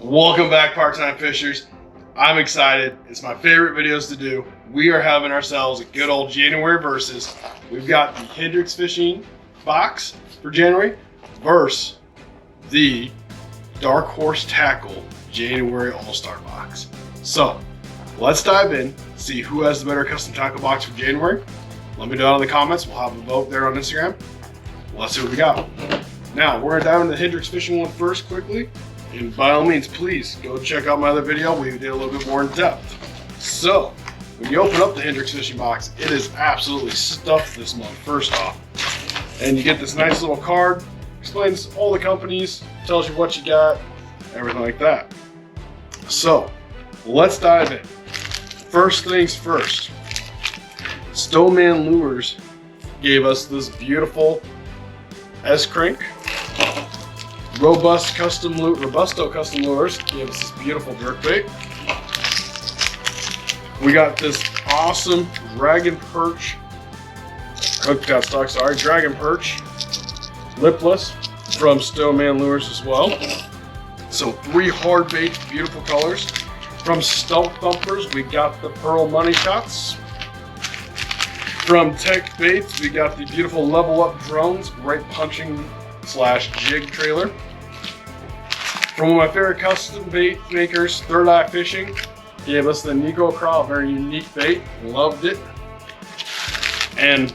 Welcome back, part-time fishers. I'm excited. It's my favorite videos to do. We are having ourselves a good old January versus. We've got the Hendrix fishing box for January versus the Darkhorsetackle January All-Star box. So let's dive in, see who has the better custom tackle box for January. Let me know in the comments. We'll have a vote there on Instagram. Let's see what we got. Now we're gonna dive into the Hendrix fishing one first quickly. And by all means, please go check out my other video. We did a little bit more in depth. So when you open up the Hendrix fishing box, it is absolutely stuffed this month, first off. And you get this nice little card, explains all the companies, tells you what you got, everything like that. So let's dive in. First things first, Stoneman Lures gave us this beautiful S-crank. Robusto custom lures gave us this beautiful jerkbait. We got this awesome dragon perch, dragon perch, lipless from Stoneman Lures as well. So 3 hard baits, beautiful colors. From Stump Thumpers, we got the Pearl Money Shots. From Tech Baits, we got the beautiful Level Up Drones, great punching / jig trailer. From one of my favorite custom bait makers, Third Eye Fishing, gave us the Nico Craw, very unique bait, loved it. And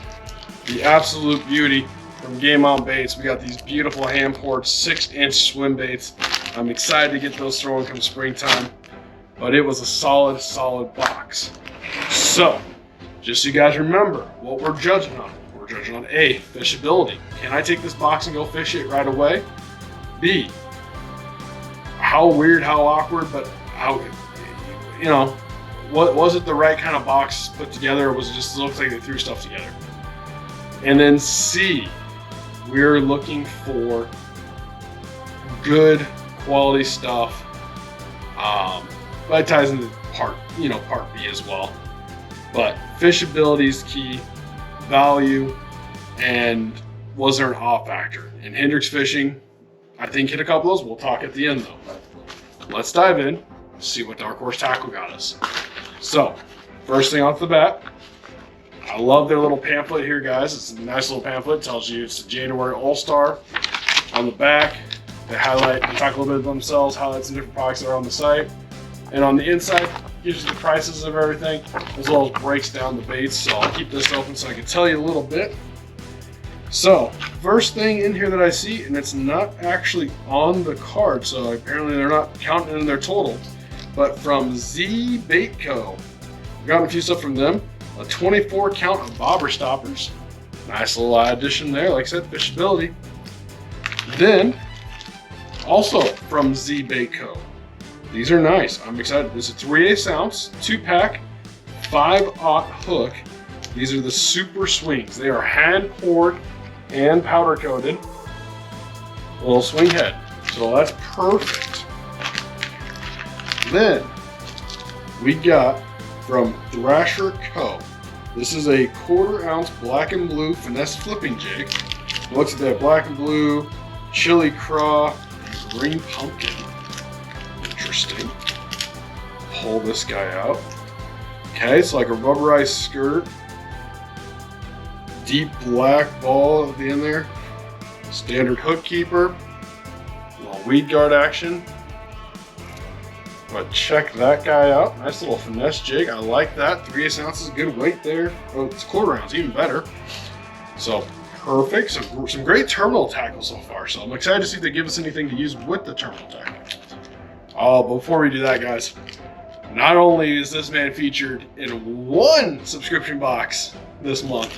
the absolute beauty from Game On Baits, we got these beautiful hand-poured 6-inch swim baits. I'm excited to get those thrown come springtime, but it was a solid box. So, just so you guys remember what we're judging on. We're judging on A, fishability. Can I take this box and go fish it right away? B, how weird, how awkward, but how, you know, what was it the right kind of box put together, or was it just looks like they threw stuff together? And then C, we're looking for good quality stuff. But it ties into part B as well. But fishability is key, value, and was there an awe factor? And Hendrix Fishing, I think, hit a couple of those. We'll talk at the end though. Let's dive in, see what Darkhorsetackle got us. So, first thing off the bat, I love their little pamphlet here, guys. It's a nice little pamphlet. It tells you it's the January All-Star. On the back, they talk a little bit about themselves, highlight some different products that are on the site. And on the inside, gives you the prices of everything, as well as breaks down the baits. So I'll keep this open so I can tell you a little bit. So, first thing in here that I see, and it's not actually on the card, so apparently they're not counting in their total, but from Z Bait Co. We've gotten a few stuff from them. A 24 count of bobber stoppers. Nice little addition there, like I said, fishability. Then, also from Z Bait Co. These are nice. I'm excited. This is a 3/8 ounce, 2-pack, 5/0 hook. These are the Super Swings. They are hand poured and powder coated. A little swing head. So that's perfect. Then we got from Thrasher Co. This is a 1/4 ounce black and blue finesse flipping jig. Looks at that black and blue, chili craw, and green pumpkin. Interesting. Pull this guy out. Okay, it's like a rubberized skirt. Deep black ball at the end there. Standard hook keeper. A little weed guard action. But check that guy out. Nice little finesse jig. I like that. 3/8 ounces, good weight there. Oh, it's 1/4 ounce, even better. So perfect. So some great terminal tackle so far. So I'm excited to see if they give us anything to use with the terminal tackle. Oh, but before we do that, guys, not only is this man featured in 1 subscription box this month,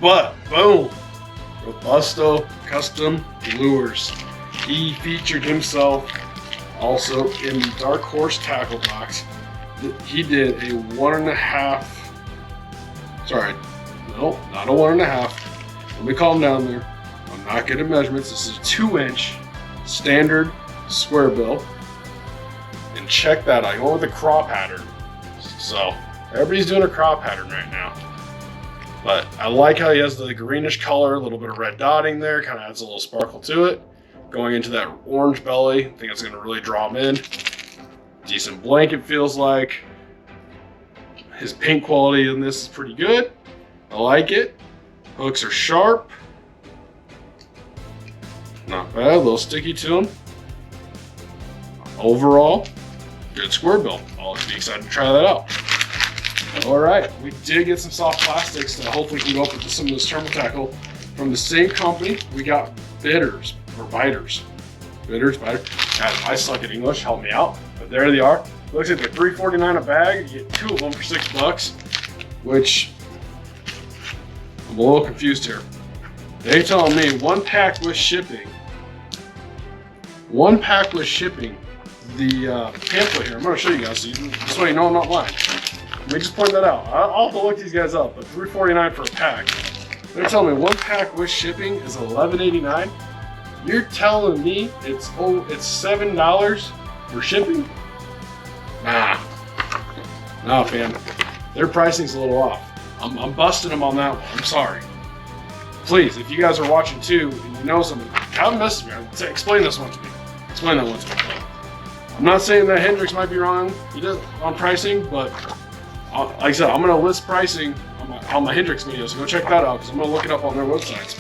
but boom, Robusto Custom Lures. He featured himself also in the Darkhorsetackle box. He did a 1.5, sorry, no, not a 1.5. Let me calm down there. I'm not good at measurements. This is a 2-inch standard square bill. And check that out. I go with the craw pattern. So everybody's doing a craw pattern right now. But I like how he has the greenish color, a little bit of red dotting there, kind of adds a little sparkle to it. going into that orange belly. I think it's gonna really draw him in. Decent blanket feels like. His paint quality in this is pretty good. I like it. Hooks are sharp. Not bad, a little sticky to them. Overall, good square build. I'll be excited to try that out. All right, we did get some soft plastics that hopefully can go up with some of this terminal tackle from the same company. We got bitters or biters. Bitters, biters. Guys, I suck at English, help me out. But there they are. Looks like they're $3.49 a bag. You get 2 of them for $6, which I'm a little confused here. They're telling me 1 pack with shipping. 1 pack with shipping. The pamphlet here, I'm going to show you guys so you know I'm not lying. Let me just point that out. I'll have to look these guys up, but $3.49 for a pack. They're telling me 1 pack with shipping is $11.89. You're telling me it's $7 for shipping? Nah, fam. Their pricing's a little off. I'm busting them on that one. I'm sorry. Please, if you guys are watching too and you know something, have a message me. Explain this one to me. Explain that one to me. I'm not saying that Hendrix might be wrong on pricing, but like I said, I'm going to list pricing on my Hendrix video, so go check that out because I'm going to look it up on their websites.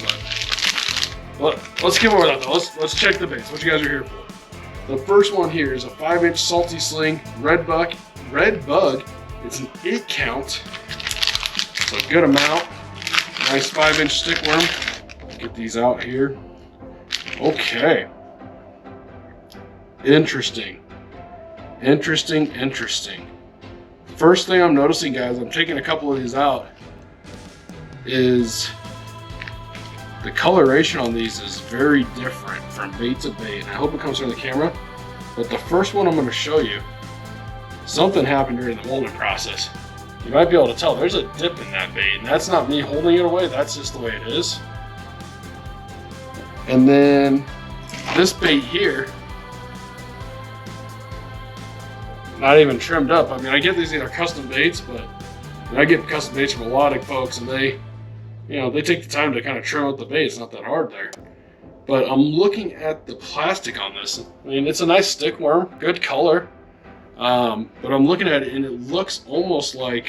But let's get over that though. Let's check the baits. What you guys are here for. The first one here is a 5-inch salty sling red bug. It's an 8 count, so a good amount. Nice 5-inch stick worm. Get these out here. Okay. Interesting. First thing I'm noticing, guys, I'm taking a couple of these out, is the coloration on these is very different from bait to bait. I hope it comes through the camera, but the first one I'm going to show you, something happened during the molding process. You might be able to tell there's a dip in that bait, and that's not me holding it away, that's just the way it is. And then this bait here, not even trimmed up. I mean, I get these are custom baits, but I get custom baits from a lot of folks, and they take the time to kind of trim out the bait. It's not that hard there. But I'm looking at the plastic on this. I mean, it's a nice stick worm, good color. But I'm looking at it and it looks almost like,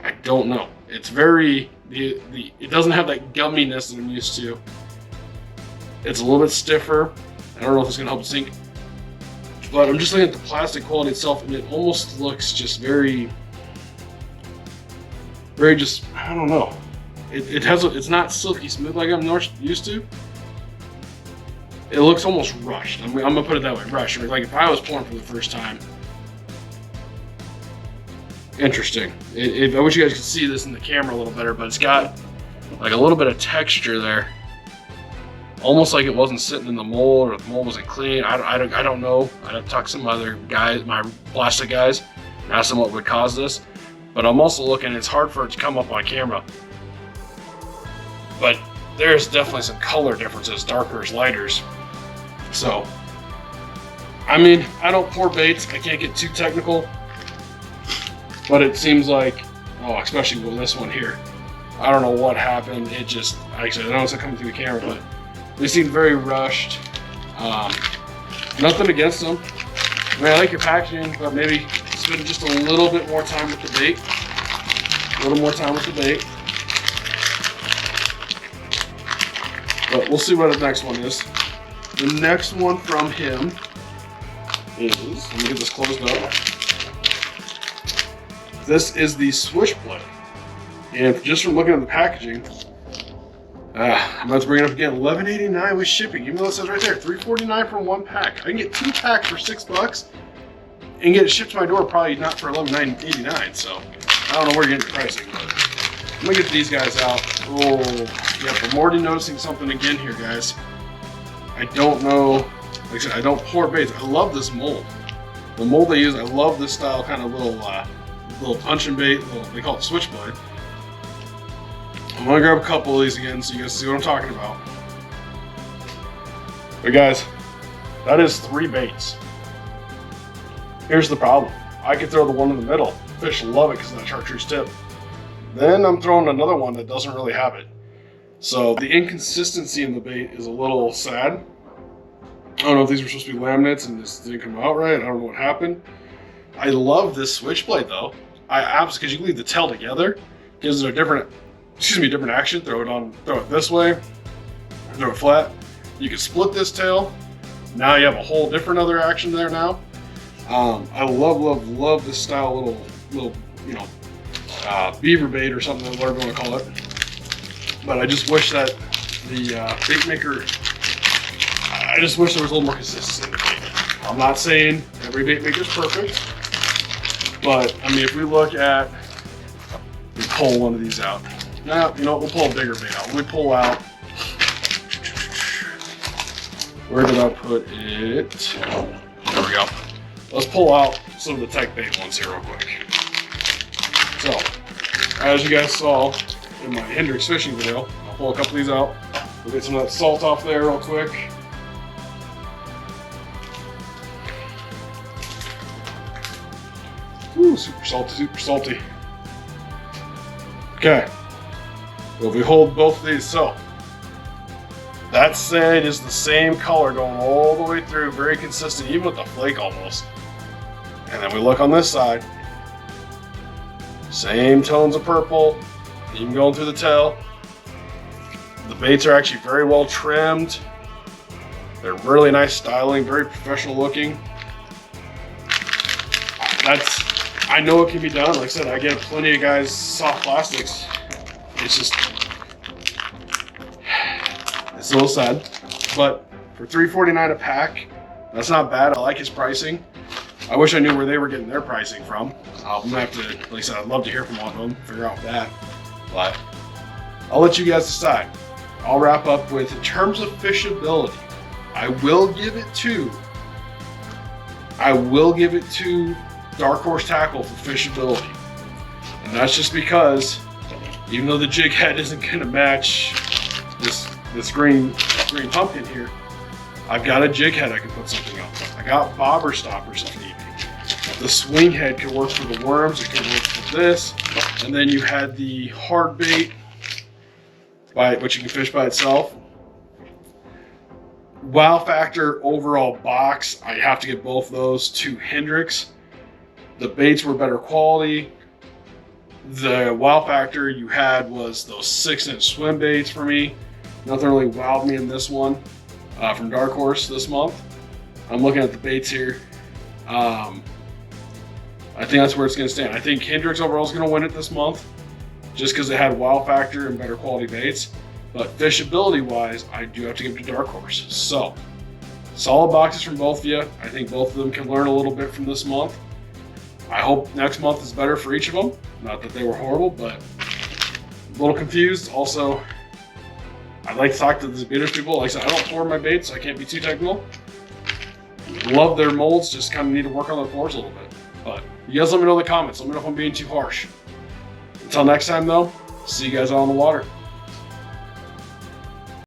I don't know. It's very, it doesn't have that gumminess that I'm used to. It's a little bit stiffer. I don't know if it's gonna help it sink. But I'm just looking at the plastic quality itself, and it almost looks just very just, I don't know. It's not silky smooth like I'm used to. It looks almost rushed. I'm gonna put it that way, rushed. Like if I was pouring for the first time. Interesting. I wish you guys could see this in the camera a little better, but it's got like a little bit of texture there. Almost like it wasn't sitting in the mold, or the mold wasn't clean. I don't know. I'd have to talk to some other guys, my plastic guys, and ask them what would cause this. But I'm also looking, it's hard for it to come up on camera. But there's definitely some color differences, darkers, lighters. So, I mean, I don't pour baits. I can't get too technical. But it seems like, especially with this one here, I don't know what happened. It just, actually, I know it's not coming through the camera, but they seem very rushed. Nothing against them. I mean, I like your packaging, but maybe spend just a little bit more time with the bait. But we'll see what the next one is. The next one from him is, let me get this closed up. This is the switchblade. And just from looking at the packaging, I'm about to bring it up again. $11.89 with shipping, even though it says right there, $3.49 for 1 pack. I can get 2 packs for $6 and get it shipped to my door, probably not for $11.89. So I don't know where you're getting the pricing, but I'm gonna get these guys out. Oh, yep, I'm already noticing something again here, guys. I don't know, like I said, I don't pour baits. I love this mold. The mold they use, I love this style, kind of little punching bait, they call it switchblade. I'm gonna grab a couple of these again so you guys see what I'm talking about. But guys, that is 3 baits. Here's the problem. I could throw the one in the middle. Fish love it because of that chartreuse tip. Then I'm throwing another one that doesn't really have it. So the inconsistency in the bait is a little sad. don't know if these were supposed to be laminates and this didn't come out right. I don't know what happened. I love this switchblade though. I absolutely, because you can leave the tail together, gives it a different, different action. Throw it this way, throw it flat. You can split this tail. Now you have a whole different other action there now. I love this style little beaver bait or something, whatever you want to call it. But I just wish that the bait maker, I just wish there was a little more consistency in the bait. I'm not saying every bait maker is perfect, but I mean, if we look at, we pull one of these out. Now, you know, we'll pull a bigger bait out. We pull out, where did I put it? There we go. Let's pull out some of the tech bait ones here real quick. So, as you guys saw in my Hendrix fishing video, I'll pull a couple of these out. We'll get some of that salt off there real quick. Ooh, super salty, super salty. Okay, well, if we hold both of these, so that sand is the same color going all the way through, very consistent, even with the flake almost. And then we look on this side, same tones of purple, even going through the tail. The baits are actually very well trimmed. They're really nice styling, very professional looking. I know it can be done. Like I said, I get plenty of guys soft plastics. It's just, it's a little sad, but for $3.49 a pack, that's not bad. I like his pricing. I wish I knew where they were getting their pricing from. I'm gonna have to, like I said, I'd love to hear from one of them, figure out that. But I'll let you guys decide. I'll wrap up with, in terms of fishability, I will give it to Dark Horse Tackle for fishability. And that's just because, even though the jig head isn't gonna match this green pumpkin here, I've got a jig head I can put something on. I got bobber stoppers if need be. The swing head could work for the worms, it could work for this. And then you had the hard bait, which you can fish by itself. Wow factor overall box, I have to give both those to Hendrix. The baits were better quality. The wow factor you had was those 6-inch swim baits for me. Nothing really wowed me in this one from Dark Horse this month. I'm looking at the baits here. I think that's where it's going to stand. I think Hendrix overall is going to win it this month just because it had wow factor and better quality baits. But fishability wise, I do have to give it to Dark Horse. So, solid boxes from both of you. I think both of them can learn a little bit from this month. I hope next month is better for each of them. Not that they were horrible, but a little confused. Also, I'd like to talk to the beginners people. Like I said, I don't pour my baits, so I can't be too technical. Love their molds, just kind of need to work on their pours a little bit. But you guys let me know in the comments. Let me know if I'm being too harsh. Until next time though, see you guys out on the water.